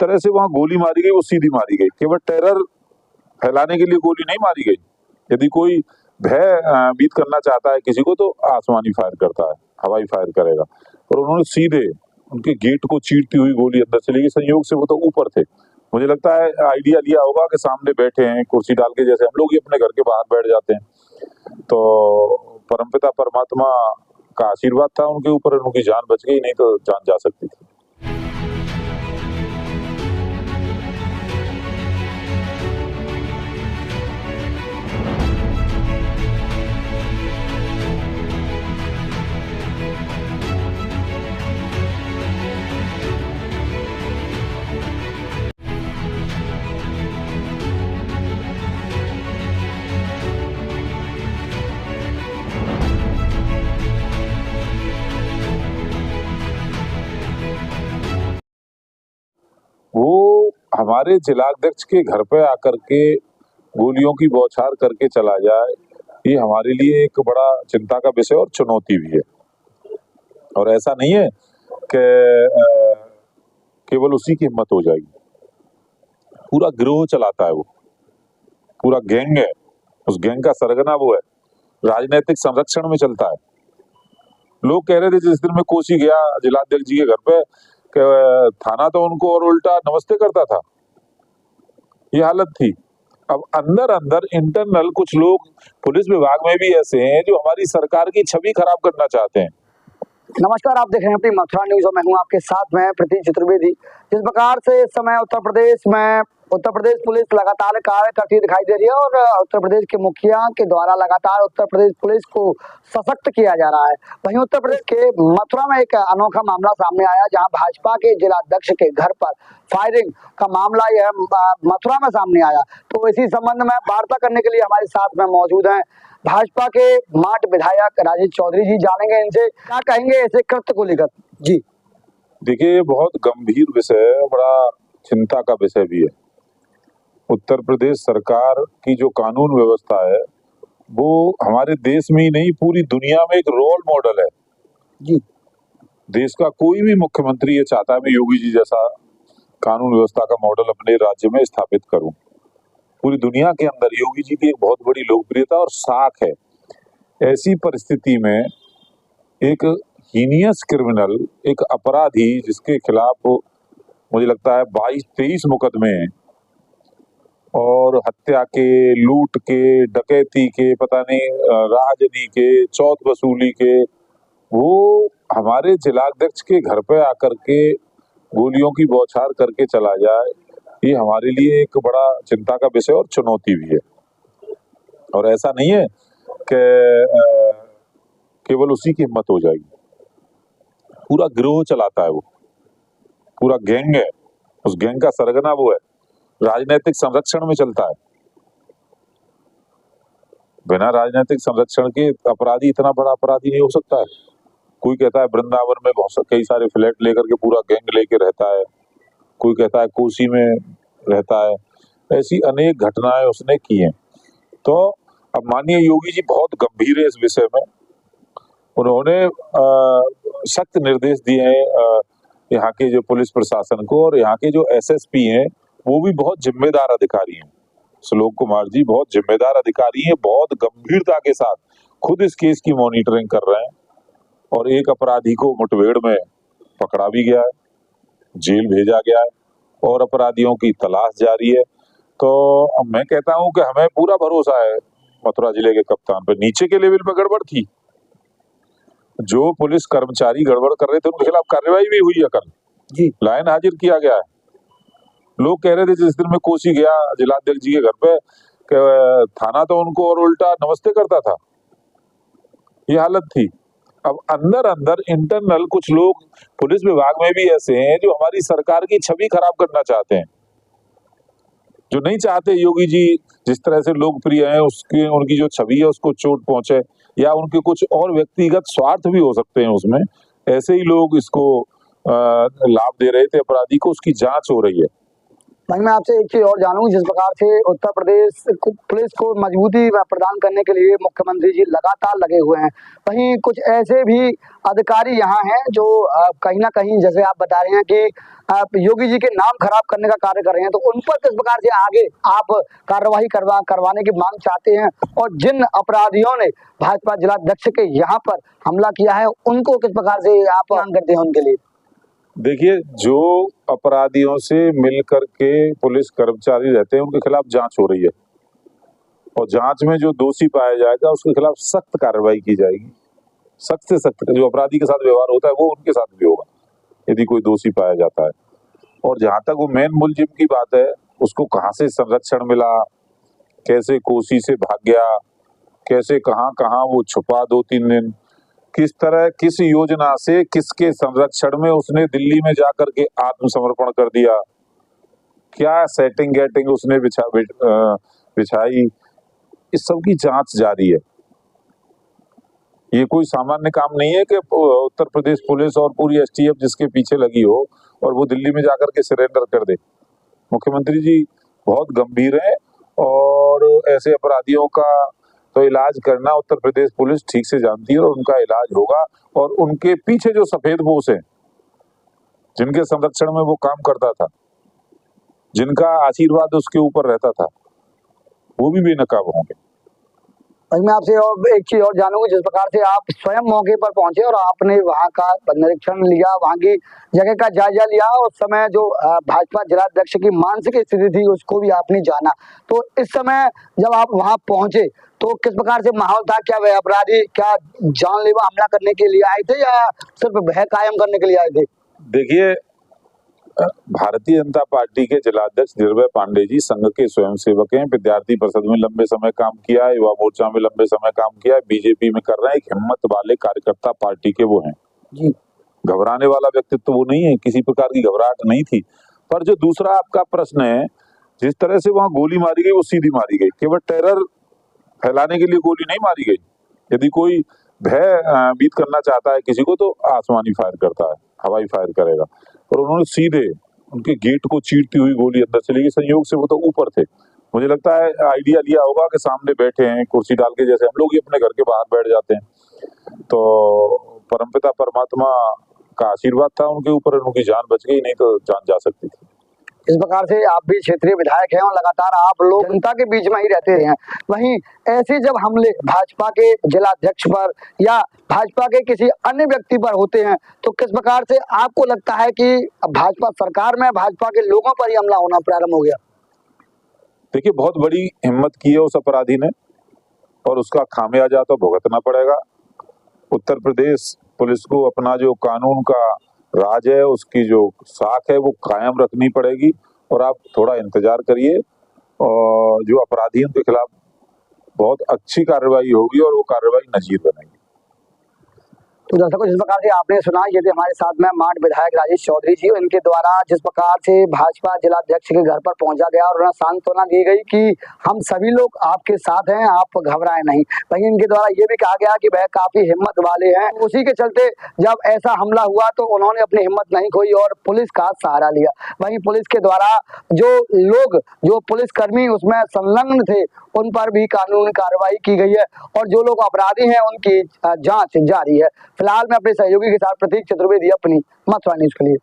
तरह से वहां गोली मारी गई वो सीधी मारी गई, केवल टेरर फैलाने के लिए गोली नहीं मारी गई। यदि कोई भय बीत करना चाहता है किसी को तो आसमानी फायर करता है, हवाई फायर करेगा, और उन्होंने सीधे उनके गेट को चीरती हुई गोली अंदर चली गई। संयोग से वो तो ऊपर थे, मुझे लगता है आइडिया लिया होगा कि सामने बैठे हैं कुर्सी डाल के, जैसे हम लोग ही अपने घर के बाहर बैठ जाते हैं। तो परमपिता परमात्मा का आशीर्वाद था उनके ऊपर, उनकी जान बच गई, नहीं तो जान जा सकती थी। वो हमारे जिलाध्यक्ष के घर पे आकर के गोलियों की बौछार करके चला जाए, ये हमारे लिए एक बड़ा चिंता का विषय और चुनौती भी है। और ऐसा नहीं है कि केवल उसी की हिम्मत हो जाएगी, पूरा गिरोह चलाता है वो, पूरा गैंग है, उस गैंग का सरगना वो है, राजनीतिक संरक्षण में चलता है। लोग कह रहे थे जिस दिन में कोसी गया जिलाध्यक्ष जी के घर पे, थाना तो उनको और उल्टा नमस्ते करता था, ये हालत थी। अब अंदर अंदर इंटरनल कुछ लोग पुलिस विभाग में भी ऐसे हैं जो हमारी सरकार की छवि खराब करना चाहते हैं। नमस्कार, आप देख रहे हैं अपनी मथुरा न्यूज और मैं हूं आपके साथ में प्रतीक चतुर्वेदी। जिस प्रकार से इस समय उत्तर प्रदेश पुलिस लगातार कार्य करती दिखाई दे रही है और उत्तर प्रदेश के मुखिया के द्वारा लगातार उत्तर प्रदेश पुलिस को सशक्त किया जा रहा है। वहीं उत्तर प्रदेश के मथुरा में एक अनोखा मामला सामने आया, जहां भाजपा के जिलाध्यक्ष के घर पर फायरिंग का मामला यह मथुरा में सामने आया। तो इसी संबंध में वार्ता करने के लिए हमारे साथ में मौजूद हैं भाजपा के माट विधायक राजेश चौधरी जी। जानेंगे इनसे क्या कहेंगे ऐसे कृत्य को लेकर। जी देखिए, ये बहुत गंभीर विषय है, बड़ा चिंता का विषय भी है। उत्तर प्रदेश सरकार की जो कानून व्यवस्था है वो हमारे देश में ही नहीं पूरी दुनिया में एक रोल मॉडल है। जी, देश का कोई भी मुख्यमंत्री ये चाहता है मैं योगी जी जैसा कानून व्यवस्था का मॉडल अपने राज्य में स्थापित करूं। पूरी दुनिया के अंदर योगी जी की एक बहुत बड़ी लोकप्रियता और साख है। ऐसी परिस्थिति में एक हीनियस क्रिमिनल, एक अपराधी जिसके खिलाफ मुझे लगता है 22-23 मुकदमे हैं, और हत्या के, लूट के, डकैती के, पता नहीं राहजनी के, चौथ वसूली के, वो हमारे जिलाध्यक्ष के घर पे आकर के गोलियों की बौछार करके चला जाए, ये हमारे लिए एक बड़ा चिंता का विषय और चुनौती भी है। और ऐसा नहीं है कि केवल उसी की हिम्मत हो जाएगी, पूरा गिरोह चलाता है वो, पूरा गैंग है, उस गैंग का सरगना वो है, राजनीतिक संरक्षण में चलता है। बिना राजनीतिक संरक्षण के अपराधी इतना बड़ा अपराधी नहीं हो सकता है। कोई कहता है वृंदावन में बहुत कई सारे फ्लैट लेकर के पूरा गैंग लेके रहता है, कोई कहता है कोसी में रहता है, ऐसी अनेक घटनाएं उसने की हैं। तो अब माननीय योगी जी बहुत गंभीर है इस विषय में, उन्होंने सख्त निर्देश दिए हैं यहाँ के जो पुलिस प्रशासन को, और यहाँ के जो एसएसपी हैं वो भी बहुत जिम्मेदार अधिकारी हैं। श्लोक कुमार जी बहुत जिम्मेदार अधिकारी हैं, बहुत गंभीरता के साथ खुद इस केस की मॉनिटरिंग कर रहे हैं, और एक अपराधी को मुठभेड़ में पकड़ा भी गया है, जेल भेजा गया है, और अपराधियों की तलाश जारी है। तो मैं कहता हूं कि हमें पूरा भरोसा है मथुरा जिले के कप्तान पर। नीचे के लेवल पर गड़बड़ थी, जो पुलिस कर्मचारी गड़बड़ कर रहे थे उनके खिलाफ कार्रवाई भी हुई है, कल जी, लाइन हाजिर किया गया है। लोग कह रहे थे जिस दिन में कोसी गया जिलाध्यक्ष जी के घर पे, थाना तो उनको और उल्टा नमस्ते करता था, ये हालत थी। अब अंदर अंदर इंटरनल कुछ लोग पुलिस विभाग में भी ऐसे हैं जो हमारी सरकार की छवि खराब करना चाहते हैं, जो नहीं चाहते योगी जी जिस तरह से लोकप्रिय हैं उसकी उनकी जो छवि है उसको चोट पहुंचे, या उनके कुछ और व्यक्तिगत स्वार्थ भी हो सकते हैं उसमें। ऐसे ही लोग इसको लाभ दे रहे थे अपराधी को, उसकी जांच हो रही है। भाई मैं आपसे एक चीज और जानूं, जिस प्रकार से उत्तर प्रदेश पुलिस को मजबूती प्रदान करने के लिए मुख्यमंत्री जी लगातार लगे हुए हैं, वहीं कुछ ऐसे भी अधिकारी यहाँ हैं जो कहीं ना कहीं, जैसे आप बता रहे हैं कि योगी जी के नाम खराब करने का कार्य कर रहे हैं, तो उन पर किस प्रकार से आगे आप कार्रवाई करवाने की मांग चाहते हैं, और जिन अपराधियों ने भाजपा जिलाध्यक्ष के यहाँ पर हमला किया है उनको किस प्रकार से आप मांग करते हैं उनके लिए? देखिए, जो अपराधियों से मिलकर के पुलिस कर्मचारी रहते हैं उनके खिलाफ जांच हो रही है, और जांच में जो दोषी पाया जाएगा उसके खिलाफ सख्त कार्रवाई की जाएगी। सख्त से सख्त, जो अपराधी के साथ व्यवहार होता है वो उनके साथ भी होगा यदि कोई दोषी पाया जाता है। और जहां तक वो मेन मुलजिम की बात है, उसको कहां से संरक्षण मिला, कैसे कोसी से भाग गया, कैसे कहां कहां वो छुपा 2-3 दिन, किस तरह किस योजना से किसके संरक्षण में उसने दिल्ली में जाकर के आत्मसमर्पण कर दिया, क्या सेटिंग गेटिंग उसने बिछाई, इस सब की जांच जारी है। ये कोई सामान्य काम नहीं है कि उत्तर प्रदेश पुलिस और पूरी एसटीएफ जिसके पीछे लगी हो और वो दिल्ली में जाकर के सरेंडर कर दे। मुख्यमंत्री जी बहुत गंभीर है, और ऐसे अपराधियों का तो इलाज करना उत्तर प्रदेश पुलिस ठीक से जानती है, और उनका इलाज होगा। और उनके पीछे जो सफेद पोश है, जिनके संरक्षण में वो काम करता था, जिनका आशीर्वाद उसके ऊपर रहता था, वो भी बेनकाब होंगे। भाई मैं आपसे और एक चीज और जानूंगा, जिस प्रकार से आप स्वयं मौके पर पहुंचे और आपने वहां का निरीक्षण लिया, वहां की जगह का जायजा लिया, उस समय जो भाजपा जिलाध्यक्ष की मानसिक स्थिति थी उसको भी आपने जाना, तो इस समय जब आप वहां पहुंचे तो किस प्रकार से माहौल था? क्या वह अपराधी क्या जानलेवा हमला करने के लिए आए थे या सिर्फ भय कायम करने के लिए आए थे? देखिए, भारतीय जनता पार्टी के जिलाध्यक्ष निर्भय पांडे जी संघ के स्वयंसेवक हैं, विद्यार्थी परिषद में लंबे समय काम किया है, युवा मोर्चा में लंबे समय काम किया है, बीजेपी में कर रहे हैं, एक हिम्मत वाले कार्यकर्ता पार्टी के वो हैं जी। घबराने वाला व्यक्तित्व वो नहीं है, किसी प्रकार की घबराहट नहीं थी। पर जो दूसरा आपका प्रश्न है, जिस तरह से वहां गोली मारी गई वो सीधी मारी गई, केवल टेरर फैलाने के लिए गोली नहीं मारी गई। यदि कोई भय बीत करना चाहता है किसी को तो आसमानी फायर करता है, हवाई फायर करेगा, और उन्होंने सीधे उनके गेट को चीरती हुई गोली अंदर चली गई। संयोग से वो तो ऊपर थे, मुझे लगता है आइडिया लिया होगा कि सामने बैठे हैं कुर्सी डाल के, जैसे हम लोग ही अपने घर के बाहर बैठ जाते हैं, तो परमपिता परमात्मा का आशीर्वाद था उनके ऊपर, उनकी जान बच गई, नहीं तो जान जा सकती थी। इस प्रकार से आप भी क्षेत्रीय विधायक हैं और लगातार आप लोग जनता के बीच में ही रहते हैं, वहीं ऐसे जब हमले भाजपा के जिलाध्यक्ष पर या भाजपा के किसी अन्य व्यक्ति पर होते हैं तो किस प्रकार से आपको लगता है कि भाजपा सरकार में भाजपा के लोगों पर ही हमला होना प्रारंभ हो गया? देखिए, बहुत बड़ी हिम्मत की है उस अपराधी ने, और उसका खामियाजा तो भुगतना पड़ेगा। उत्तर प्रदेश पुलिस को अपना जो कानून का राज है, उसकी जो साख है वो कायम रखनी पड़ेगी, और आप थोड़ा इंतजार करिए, और जो अपराधी उनके खिलाफ बहुत अच्छी कार्रवाई होगी, और वो कार्रवाई नजीर बनेगी। तो दर्शकों, जिस प्रकार से आपने सुना, ये थे हमारे साथ में मांड विधायक राजेश चौधरी जी। इनके द्वारा जिस प्रकार से भाजपा जिलाध्यक्ष के घर पर पहुंचा गया और उन्हें सांत्वना दी गई कि हम सभी लोग आपके साथ हैं, आप घबराएं नहीं। वहीं इनके द्वारा ये भी कहा गया कि वह काफी हिम्मत वाले हैं, उसी के चलते जब ऐसा हमला हुआ तो उन्होंने अपनी हिम्मत नहीं खोई और पुलिस का सहारा लिया। वहीं पुलिस के द्वारा जो लोग, जो पुलिसकर्मी उसमें संलग्न थे, उन पर भी कानूनी कार्रवाई की गई है, और जो लोग अपराधी हैं उनकी जांच जारी है। फिलहाल मैं अपने सहयोगी के साथ प्रतीक चतुर्वेदी अपनी मथुरा न्यूज के लिए।